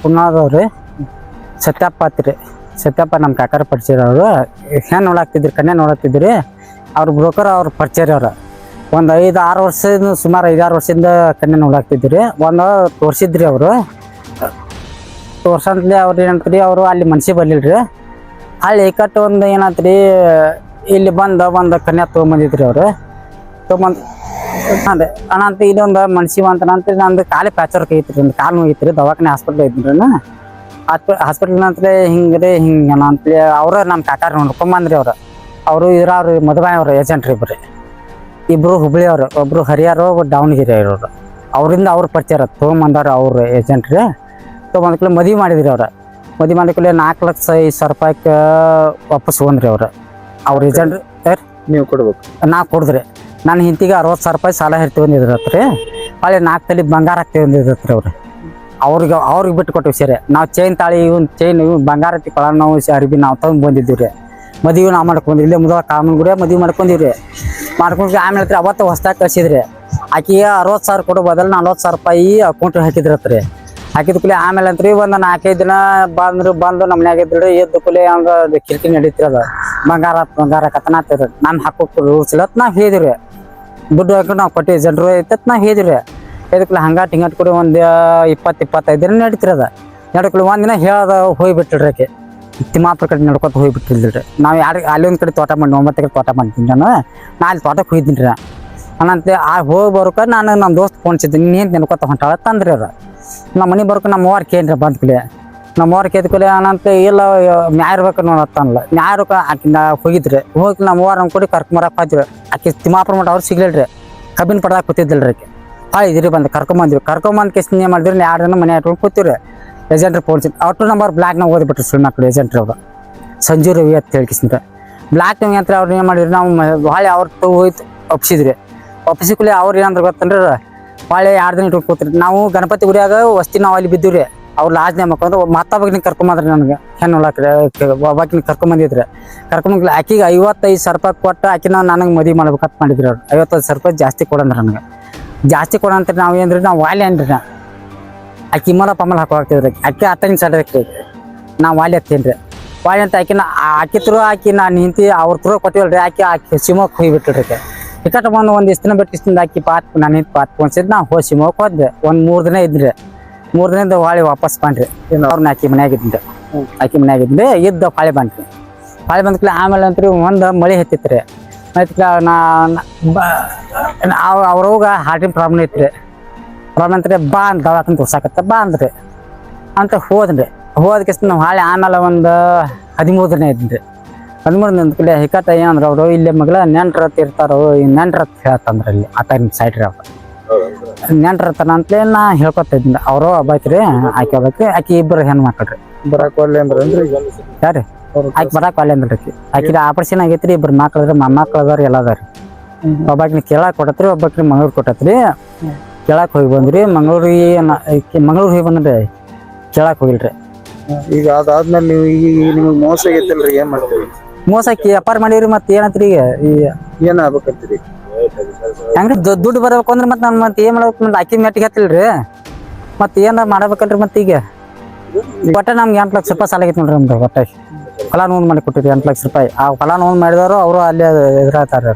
ಕುನ್ನೋದವ್ರಿ ಸತ್ಯಪ್ಪ ಆತ್ರಿ. ಸತ್ಯಪ್ಪ ನಮ್ಮ ಕಾಕಾರ ಪರಿಚಯ ಅವರು ಹೆಣ್ಣು ನೋಡಾಕ್ತಿದ್ರಿ, ಕನ್ಯಾ ನೋಡಾಕ್ತಿದ್ರಿ. ಅವ್ರ ಬ್ರೋಕರ್ ಅವ್ರ ಪರಿಚಯ ಅವ್ರ ಒಂದು 5-6 ವರ್ಷದ ಸುಮಾರು 5-6 ವರ್ಷದಿಂದ ಕನ್ಯಾ ನೋಡಾಕ್ತಿದ್ರಿ. ಒಂದು ತೋರಿಸಿದ್ರಿ ಅವರು ತೋರ್ಸಂತಲೇ ಅವ್ರು ಏನಂತ್ರಿ, ಅವರು ಅಲ್ಲಿ ಮನ್ಸಿಗೆ ಬರ್ಲಿಲ್ರಿ. ಅಲ್ಲಿ ಏಕಟ್ಟು ಒಂದು ಏನಾತ್ರಿ, ಇಲ್ಲಿ ಒಂದು ಕನ್ಯಾ ತೊಗೊಂಬಂದಿದ್ರಿ ಅವರು. ತೊಗೊಂಬಂದು ಹಾಂ ರೀ ಅಣ್ಣ ಅಂತ ಇದೊಂದು ಮನ್ಸಿಗೆ ಅಂತಂತ ನಂದು ಕಾಲೇ ಪ್ಯಾಚರ್ ಐತ್ರಿ, ಒಂದು ಕಾಲು ನೋಗಿತ್ರಿ. ದವಾಖಾನೆ ಹಾಸ್ಪಿಟ್ಲ್ ಐತ್ರಿ. ಹಾಸ್ಪಿಟ್ಲ್ ಅಂತಲೇ ಹಿಂಗೆ ಅಣ್ಣ ಅಂತಲೇ ಅವ್ರ ನಮ್ಮ ಕಾಕಾರ ನೋಡ್ಕೊಂಬಂದ್ರಿ. ಅವರು ಇದ್ರವ್ರು ಮದುವೆ ಅವ್ರ ಏಜೆಂಟ್ ರೀ. ಇಬ್ಬರು ಹುಬ್ಳಿ ಅವ್ರು, ಒಬ್ರು ಹರಿಯಾರು, ಒಬ್ರು ದಾವಣಗೆರೆ ಅವರು. ಅವರಿಂದ ಅವ್ರ ಪರಿಚಯ ತೊಗೊಂಬಂದವ್ರು ಅವ್ರ ಏಜೆಂಟ್ ರೀ. ತೊಗೊಂಬಂದ್ಕೂಲೆ ಮದುವೆ ಮಾಡಿದ್ರಿ. ಮದುವೆ ಮಾಡಿದ್ಕೂಲೆ 4,50,000 ರೂಪಾಯಿಗೆ ವಾಪಸ್ ಬಂದ್ರಿ ಅವ್ರ ಏಜೆಂಟ್. ನೀವು ಕೊಡ್ಬೇಕು, ನಾ ಕೊಡಿದ್ರಿ. ನಾನು ಹಿಂತಿಗೆ 60,000 ರೂಪಾಯಿ ಸಾಲ ಹಿಡ್ತೀವಿ ಬಂದಿದ್ರತ್ರಿ. ಹೊಳ್ಳಿ 4 ತೊಲಿ ಬಂಗಾರ ಹಾಕ್ತೀವಿ ಬಂದಿದ್ರತ್ರಿ. ಅವ್ರಿಗೆ ಬಿಟ್ಟು ಕೊಟ್ಟಿವಿ ಸೀರೆ. ನಾವು ಚೈನ್ ತಾಳಿ ಚೈನ್ ಬಂಗಾರ ಕೊಳ ನಾವು ಅರಿಬಿ ನಾವು ತಗೊಂಡು ಬಂದಿದ್ದೀವಿ ರೀ. ಮದುವೆ ನಾವು ಮಾಡ್ಕೊಂಡ್ರಿ. ಇಲ್ಲೇ ಮುದ ಕಾಮನ್ಗುಡಿ ಮದುವೆ ಮಾಡ್ಕೊಂಡಿವ್ರಿ. ಮಾಡ್ಕೊಂಡ್ರಿ ಆಮೇಲೆ ಅವತ್ತು ಹೊಸ್ದಾಗಿ ಕಳ್ಸಿದ್ರಿ. ಆಕಿಗೆ 60,000 ಕೊಡೋ ಬದಲು 40,000 ರೂಪಾಯಿ ಅಕೌಂಟಿಗೆ ಹಾಕಿದ್ರತ್ರಿ. ಹಾಕಿದ ಕೂಲಿ ಆಮೇಲೆ ಅಂತ್ರಿ ಒಂದು 4-5 ದಿನ ಬಂದು ನಮ್ಮ ಮನ್ಯಾಗ ಇದ್ರಿ. ಎದ್ದು ಕೂಲಿ ಹಂಗೆ ಕಿರಿಕಿರಿ ನಡೀತಿರ ಬಂಗಾರ ಕತನಾತಿರಿ. ನಾನು ಹಾಕೋಕೆ ರೂಲ್ಸ್ ಇಲ್ಲ ನಾವು ಹೇಳಿದ್ರಿ. ದುಡ್ಡು ಹಾಕಿ ನಾವು ಕೊಟ್ಟಿವಿ ಜನರು ಐತತ್ ನಾವು ಹೇಳಿದ್ರಿ. ಇದಕ್ಕೆ ಹಂಗಾಟ್ ಹಿಂಗಾಟ್ ಕೊಡಿ ಒಂದು 20-25 ದಿನ ನಡೀತಿರದ. ನಡ್ಕೊಳ್ಳಿ ಒಂದಿನ ಹೇಳ್ದ ಹೋಗಿಬಿಟ್ಟಿಲ್ರಿ. ಆಕೆ ತಿಮ್ಮಾಪುರ ಕಡೆ ನಡ್ಕೊತ ಹೋಗಿಬಿಟ್ಟಿಲ್ರಿ. ನಾವು ಅಲ್ಲಿ ಒಂದು ಕಡೆ ತೋಟ ಮಾಡಿ 9 ಎಕರೆ ತೋಟ ಮಾಡ್ತೀನಿ. ನಾನು ಅಲ್ಲಿ ತೋಟಕ್ಕೆ ಹೋಗಿದ್ದೀನಿ ರೀ. ಅನ್ನಂತೆ ಹೋಗಿ ಬರೋಕೆ ನನ್ನ ದೋಸ್ತ್ ಫೋನ್ ಸಿದ್ದೀನಿ, ನೀನು ನೆನ್ಕೊತ ಹೊಂಟಾಳ ತಂದ್ರಿ. ನಮ್ಮ ಮನೆ ಬರ್ಕೊ ನಮ್ಮ ಅವ್ವಾರು ಕೇಳ್ರಿ ಬಂದ ಕೂಲಿ. ನಮ್ಮ ಅವ್ವಾರು ಕೇಳಿದ ಕೂಲಿ ಅನ್ನಂತೆ ಇಲ್ಲ ನ್ಯಾಯ ಇರ್ಬೇಕು ನೋಡತ್ತಲ್ಲ. ನ್ಯಾಯ ಇರೋಕೆ ಆಕಿನ ಹೋಗಿದ್ರಿ. ಹೋಗಿ ನಮ್ಮ ಅವ್ವಾರು ನಮ್ಮ ಕೂಡಿ ಕರ್ಕೊಂಬರಕ್ಕೆ ಹೋದ್ರಿ. ಆಕೆ ತಿಮ್ಮಾಪುರ ಮಟ್ಟ ಅವ್ರು ಸಿಗ್ಲಿಲ್ರಿ. ಕಬ್ಬಿನ ಪಡ್ದಾಗ ಕೂತಿದ್ದಿಲ್ರಿ. ಆಕೆ ಇದ್ರಿ ಕರ್ಕೊಂಬಂದು ಕೇಸ್ ಏನು ಮಾಡಿದ್ರಿ. 2 ದಿನ ಮನೆ ಇಟ್ಕೊಂಡು ಕೂತಿವ್ರಿ. ಏಜೆಂಟ್ರಿ ಫೋನ್ ಸಿಗ್ ಔಟ್ ನಂಬರ್ ಬ್ಲಾಕ್ನಾಗ ಓದಿಬಿಟ್ರಿ ಸುಳ್ಳು ಮಕ್ಕಳು ಏಜೆಂಟ್ರಿ. ಸಂಜು ರವಿ ಅಂತ ಹೇಳ್ಕಿಸ್ರಿ ಬ್ಲಾಕ್ನಾಗ ಅಂತ ಅವ್ರು ಏನು ಮಾಡಿದ್ರಿ. ನಾವು ಹೊಳೆ ಅವ್ರ ಹೋಯ್ತು ಒಪ್ಸಿದ್ರಿ. ಒಪ್ಸಿ ಕೂಲಿ ಅವ್ರು ಏನಂದ್ರೆ ಗೊತ್ತನ್ರಿ, ಹೊಳೆ 2 ದಿನ ಇಟ್ಕೊಂಡು ಕೂತ್ರಿ. ನಾವು ಗಣಪತಿ ಗುಡಿಯಾಗ ವಸ್ತಿ ನಾವು ಅಲ್ಲಿ ಬಿದ್ದೀವ್ರಿ. ಅವ್ರು ಲಾಜ್ನೇ ಮಕ್ಕಂದ್ರೆ ಮತ್ತೊಬ್ಬಾಗಿನ ಕರ್ಕೊಂಬಂದ್ರಿ. ನನಗೆ ಹೆಣ್ಣು ನೋಡಾಕ್ರಿ ಒಬ್ಬಾಕಿನ ಕರ್ಕೊಂಬಂದಿದ್ರಿ. ಕರ್ಕೊಂಬಂದ್ಲಿ ಆಕಿಗೆ 55,000 ರೂಪಾಯಿ ಕೊಟ್ಟು ಆಕಿನ ನನಗೆ ಮದುವೆ ಮಾಡ್ಬೇಕಂತ ಮಾಡಿದ್ರಿ. 55,000 ರೂಪಾಯಿ ಜಾಸ್ತಿ ಕೊಡಂದ್ರಿ. ನನಗೆ ಜಾಸ್ತಿ ಕೊಡಂತ ನಾವು ಏನ್ರಿ, ನಾವು ವಾಲೆ ಅನ್ರಿ. ಆಕೆ ಇಮ್ಮಲ ಪಮ್ಮಲ್ ಹಾಕೋಗ್ತಿದ್ರಿ. ಆಕೆ 10 ಸಡ್ರಿ. ನಾವು ವಾಲೆ ಹತ್ತೀನಿ ರೀ. ವಾಲೆ ಅಂತ ಆಕಿ ಥ್ರೂ ನಾನು ನಿಂತು ಅವ್ರ ಥ್ರೂ ಕೊಟ್ಟಿವಲ್ರಿ. ಆಕೆ ಶಿವಮೊಗ್ಗ ಹೋಗಿಬಿಟ್ರಿ. ಟಿಕೆಟ್ ಬಂದು ಒಂದು ಇಷ್ಟು ದಿನ ಬಿಟ್ಟು ಇಷ್ಟಿಂದ ನಾನು ನಿಂತು ಪಾತ್ ಪೋನ್ಸಿದ್ದು. ನಾವು ಹೋಗಿ ಶಿವಮೊಗ್ಗ ಹೋದ್ರಿ. ಒಂದು 3 ದಿನ ಇದ್ರಿ. 3 ದಿನದಿಂದ ಹೊಳೆ ವಾಪಸ್ ಬಂದ್ರಿ. ಅವ್ರನ್ನ ಆಕಿ ಮನ್ಯಾಗಿದ್ರಿ. ಇದ್ದ ಹೊಳೆ ಬಂದ್ರಿ. ಹೊಳೆ ಬಂದ್ಕಲಿ ಆಮೇಲೆ ಅಂತ್ರಿ ಒಂದು ಮಳೆ ಹತ್ತಿತ್ರಿ. ಅವ್ರೋಗ ಹಾರ್ಟಿನ ಪ್ರಾಬ್ಲಮ್ ಐತ್ರಿ. ಪ್ರಾಬ್ಲಮ್ ಅಂತ್ರಿ ಬಾ ಅಂತ ದವಾಖಾನೆ ತೋರ್ಸಾಕತ್ತ ಬಾ ಅಂದ್ರಿ ಅಂತ ಹೋದ್ರಿ. ಹೋದಕ್ಕೆ ನಾವು ಹಾಳೆ ಆಮೇಲೆ ಒಂದು 13 ದಿನ ಇದ್ರಿ. 13 ದಿನ ಅಂದ್ಕಲಿ ಹಿಕ್ಕತ್ತ ಏನಂದ್ರೆ ಅವರು ಇಲ್ಲೇ ಮಗಳ ನೆಂಟ್ರತ್ ಇರ್ತಾರೋ ನೆಂಟ್ರತ್ ಹೇಳ್ತಂದ್ರೆ ಇಲ್ಲಿ ಆತನ ಸೈಡ್ ರೀ. ನೆಂಟ್ರತನ ಅಂತಲೇ ನಾ ಹೇಳ್ಕೊತ ಇದ್ದೀನಿ. ಅವರು ಒಬ್ಬಾಕ್ರಿ ಆಕೆ ಒಬ್ಬಾಕ್ರಿ. ಆಕೆ ಇಬ್ಬರು ಹೆಣ್ಣು ಮಕ್ಕಳ್ರಿ. ಬರಾಕ್ ಒಲ್ಲೆ ಅಂದ್ರೆ ಯಾರು ಆಕೆ ಬರಾಕ್ ಒಲ್ಲೆ ಅಂದ್ರಿ. ಆಕೆ ಆಪರೇಷನ್ ಆಗೈತ್ರಿ. ಇಬ್ಬರು ಮಕ್ಳದ್ರಿ, ಮೊಮ್ಮಕ್ಳು ಅದಾರಿ, ಎಲ್ಲ ಅದಾರಿ. ಒಬ್ಬಾಕಿನ ಕೇಳಾಕ್ ಕೊಟ್ಟತ್ರಿ, ಒಬ್ಬಾಕಿನ ಮಂಗ್ಳೂರ್ ಕೊಟ್ಟತ್ರಿ. ಕೇಳಾಕ್ ಹೋಗಿ ಬಂದ್ರಿ. ಮಂಗ್ಳೂರ್ ಹೋಗಿ ಬಂದ್ರಿ. ಕೇಳಾಕ್ ಹೋಗಿಲ್ರಿ. ಈಗ ಅದಾದ್ಮೇಲೆ ನೀವು ಈಗ ನಿಮಗೆ ಮೋಸ ಆಗೈತಲ್ರಿ, ಏನ್ ಮಾಡ್ತೀರಿ? ಮೋಸಕ್ಕೆ ವ್ಯಾಪಾರ ಮಾಡಿವ್ರಿ. ಮತ್ತೆ ಏನತ್ರಿ ಈಗ ಏನ್ ಆಗ್ಬೇಕಂತೀರಿ? ಹೆಂಗ್ರಿ ದುಡ್ಡು ಬರ್ಬೇಕು ಅಂದ್ರೆ ಮತ್ತೆ ನಾನು ಮತ್ತೆ ಏನ್ ಮಾಡ್ಬೇಕು? ಆಕಿ ಮೆಟ್ಟಿಗೆ ಹತ್ತಿಲ್ರಿ. ಮತ್ತೆ ಏನಾರ ಮಾಡ್ಬೇಕಲ್ರಿ. ಮತ್ತೆ ಈಗ ಒಟ್ಟ ನಮ್ಗೆ 8 ಲಕ್ಷ ರೂಪಾಯಿ ಸಾಲ ಆಗೈತೆ ನೋಡ್ರಿ. ನಮ್ದು ಒಟ್ಟಾಗಿ ಫಲಾನುಭವಿ ಮಾಡಿ ಕೊಟ್ಟಿರಿ 8 ಲಕ್ಷ ರೂಪಾಯಿ. ಆ ಫಲಾನುಭವಿ ಮಾಡಿದವರು ಅವರು ಅಲ್ಲಿ ಎದುರಾಗ್ತಾರೆ.